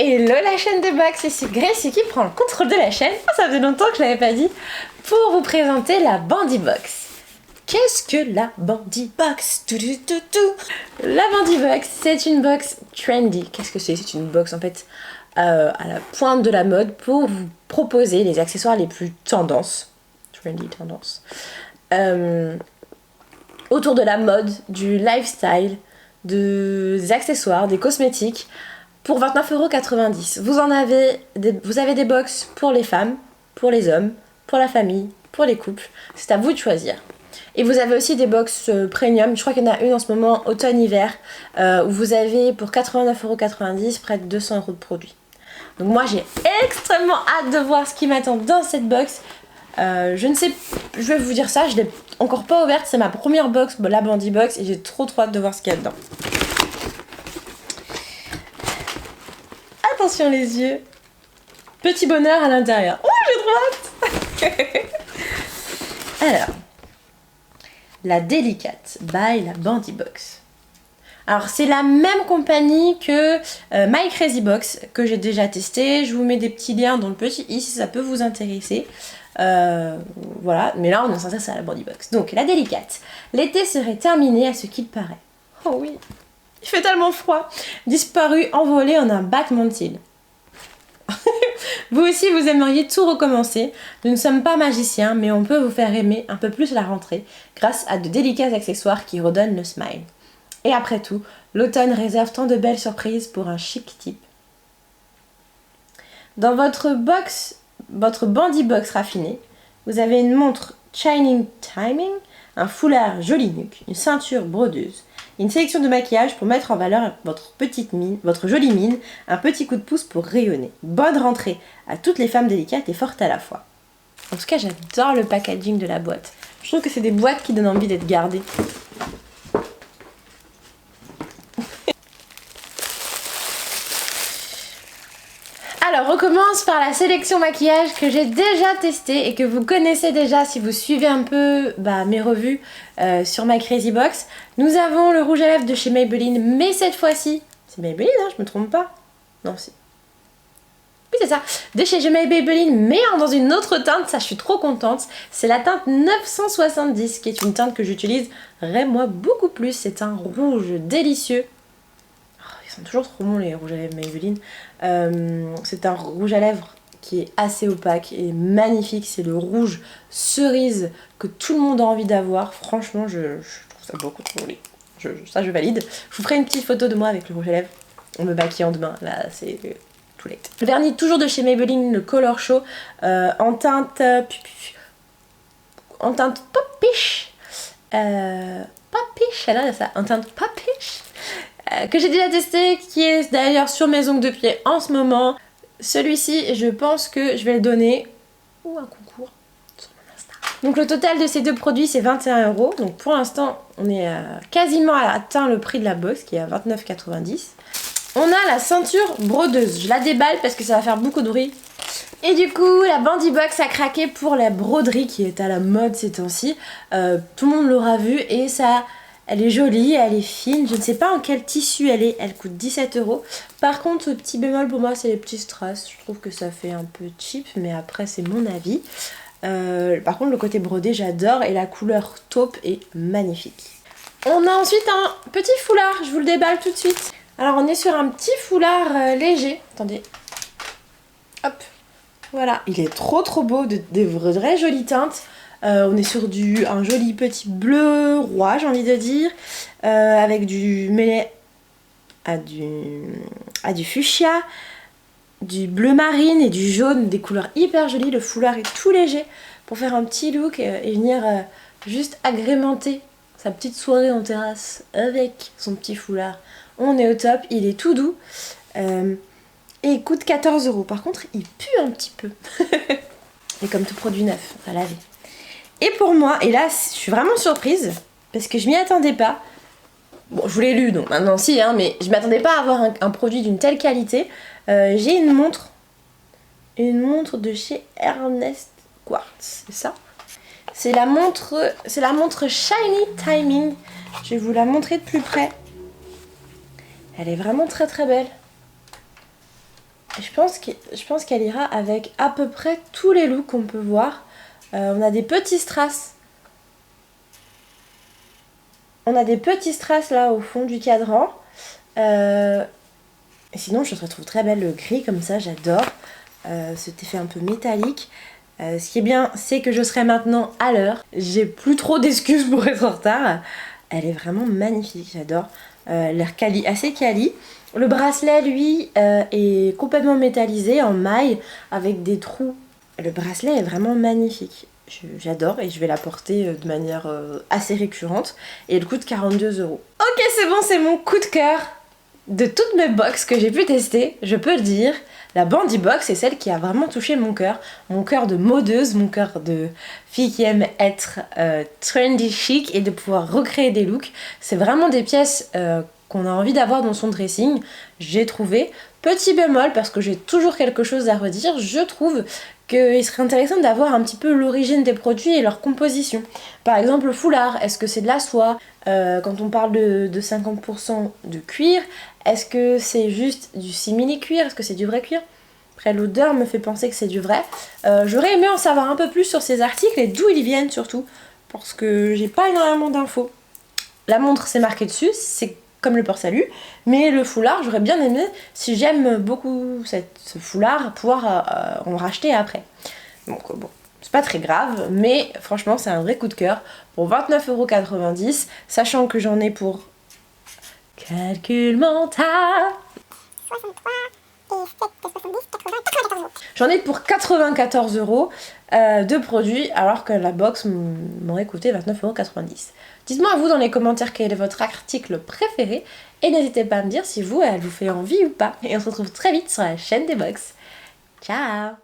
Hello la chaîne de box, ici Gracie qui prend le contrôle de la chaîne. Ça faisait longtemps que je l'avais pas dit. Pour vous présenter la Bandybox. Qu'est-ce que la Bandybox? La Bandybox, c'est une box trendy. Qu'est-ce que c'est? C'est une box en fait à la pointe de la mode pour vous proposer les accessoires les plus tendances. Trendy tendance. Autour de la mode, du lifestyle, des accessoires, des cosmétiques. Pour 29,90 €, vous avez des box pour les femmes, pour les hommes, pour la famille, pour les couples. C'est à vous de choisir. Et vous avez aussi des box premium. Je crois qu'il y en a une en ce moment, automne-hiver, où vous avez pour 89,90 € près de 200 € de produits. Donc moi j'ai extrêmement hâte de voir ce qui m'attend dans cette box. Je vais vous dire ça, je l'ai encore pas ouverte, c'est ma première box, la Bandybox, et j'ai trop hâte de voir ce qu'il y a dedans. Attention les yeux. Petit bonheur à l'intérieur. Oh, j'ai trop hâte. Alors, la Délicate by la Bandybox. Alors, c'est la même compagnie que My Crazy Box que j'ai déjà testé. Je vous mets des petits liens dans le petit i si ça peut vous intéresser. Voilà, mais là on s'intéresse à la Bandybox. Donc, la Délicate. L'été serait terminé à ce qu'il paraît. Oh oui. Il fait tellement froid. Disparu, envolé en un battement de cils. Vous aussi, vous aimeriez tout recommencer. Nous ne sommes pas magiciens, mais on peut vous faire aimer un peu plus la rentrée grâce à de délicats accessoires qui redonnent le smile. Et après tout, l'automne réserve tant de belles surprises pour un chic type. Dans votre Bandybox raffinée, vous avez une montre Shining Timing, un foulard joli nuque, une ceinture brodeuse, une sélection de maquillage pour mettre en valeur votre jolie mine, un petit coup de pouce pour rayonner. Bonne rentrée à toutes les femmes délicates et fortes à la fois. En tout cas, j'adore le packaging de la boîte. Je trouve que c'est des boîtes qui donnent envie d'être gardées. Alors, on commence par la sélection maquillage que j'ai déjà testée et que vous connaissez déjà si vous suivez un peu mes revues sur My Crazy Box. Nous avons le rouge à lèvres de chez Maybelline, mais cette fois-ci, c'est Maybelline, hein, je me trompe pas? Non, c'est... Oui, c'est ça, de chez Maybelline, mais dans une autre teinte, ça je suis trop contente. C'est la teinte 970, qui est une teinte que j'utilise moi beaucoup plus. C'est un rouge délicieux. Ils sont toujours trop bons les rouges à lèvres Maybelline. C'est un rouge à lèvres qui est assez opaque et magnifique. C'est le rouge cerise que tout le monde a envie d'avoir. Franchement, je trouve ça beaucoup trop joli. Ça, je valide. Je vous ferai une petite photo de moi avec le rouge à lèvres en me maquillant demain. Là, c'est tout late. Le vernis toujours de chez Maybelline, le Color Show, en teinte popish. Popish, là, ça, en teinte popish. Que j'ai déjà testé, qui est d'ailleurs sur mes ongles de pied en ce moment. Celui-ci, je pense que je vais le donner ou un concours sur mon Insta. Donc le total de ces deux produits, c'est 21 €. Donc pour l'instant, on est quasiment atteint le prix de la box, qui est à 29,90 €. On a la ceinture brodeuse. Je la déballe parce que ça va faire beaucoup de bruit. Et du coup, la Bandybox a craqué pour la broderie qui est à la mode ces temps-ci. Tout le monde l'aura vu et ça... Elle est jolie, elle est fine, je ne sais pas en quel tissu elle est, elle coûte 17 €. Par contre, le petit bémol pour moi, c'est les petits strass. Je trouve que ça fait un peu cheap, mais après, c'est mon avis. Par contre, le côté brodé, j'adore et la couleur taupe est magnifique. On a ensuite un petit foulard, je vous le déballe tout de suite. Alors, on est sur un petit foulard léger. Attendez. Hop. Voilà, il est trop beau, des vraies jolies teintes. On est sur un joli petit bleu roi, j'ai envie de dire, avec du mêlé à du fuchsia, du bleu marine et du jaune, des couleurs hyper jolies. Le foulard est tout léger pour faire un petit look et venir juste agrémenter sa petite soirée en terrasse avec son petit foulard. On est au top, il est tout doux et il coûte 14 €. Par contre, il pue un petit peu. Et comme tout produit neuf, à laver. Et pour moi, et là je suis vraiment surprise, parce que je m'y attendais pas. Bon, je vous l'ai lu, donc maintenant si, hein, mais je m'attendais pas à avoir un produit d'une telle qualité. J'ai une montre de chez Ernest Quartz, c'est ça? C'est la montre Shiny Timing. Je vais vous la montrer de plus près. Elle est vraiment très belle. Je pense qu'elle ira avec à peu près tous les looks qu'on peut voir. On a des petits strass. On a des petits strass là au fond du cadran. Et sinon, je trouve très belle le gris comme ça, j'adore. Cet effet un peu métallique. Ce qui est bien, c'est que je serai maintenant à l'heure. J'ai plus trop d'excuses pour être en retard. Elle est vraiment magnifique, j'adore. L'air assez quali. Le bracelet, lui, est complètement métallisé en maille avec des trous. Le bracelet est vraiment magnifique. J'adore et je vais la porter de manière assez récurrente. Et elle coûte 42 €. Ok, c'est bon, c'est mon coup de cœur de toutes mes box que j'ai pu tester, je peux le dire. La Bandy Box est celle qui a vraiment touché mon cœur de modeuse, mon cœur de fille qui aime être trendy chic et de pouvoir recréer des looks. C'est vraiment des pièces qu'on a envie d'avoir dans son dressing, j'ai trouvé. Petit bémol, parce que j'ai toujours quelque chose à redire, je trouve qu'il serait intéressant d'avoir un petit peu l'origine des produits et leur composition. Par exemple, le foulard, est-ce que c'est de la soie? Quand on parle de 50% de cuir, est-ce que c'est juste du simili-cuir? Est-ce que c'est du vrai cuir? Après, l'odeur me fait penser que c'est du vrai. J'aurais aimé en savoir un peu plus sur ces articles et d'où ils viennent surtout, parce que j'ai pas énormément d'infos. La montre, c'est marqué dessus, c'est comme le port-salut, mais le foulard, j'aurais bien aimé, si j'aime beaucoup ce foulard, pouvoir en racheter après. Donc bon, c'est pas très grave, mais franchement, c'est un vrai coup de cœur pour 29,90 €, sachant que j'en ai pour calcul mental. 63 et 7, 70, 80, 94 €. J'en ai pour 94 € de produits, alors que la box m'aurait coûté 29,90 €. Dites-moi à vous dans les commentaires quel est votre article préféré et n'hésitez pas à me dire si vous, elle vous fait envie ou pas. Et on se retrouve très vite sur la chaîne des box. Ciao!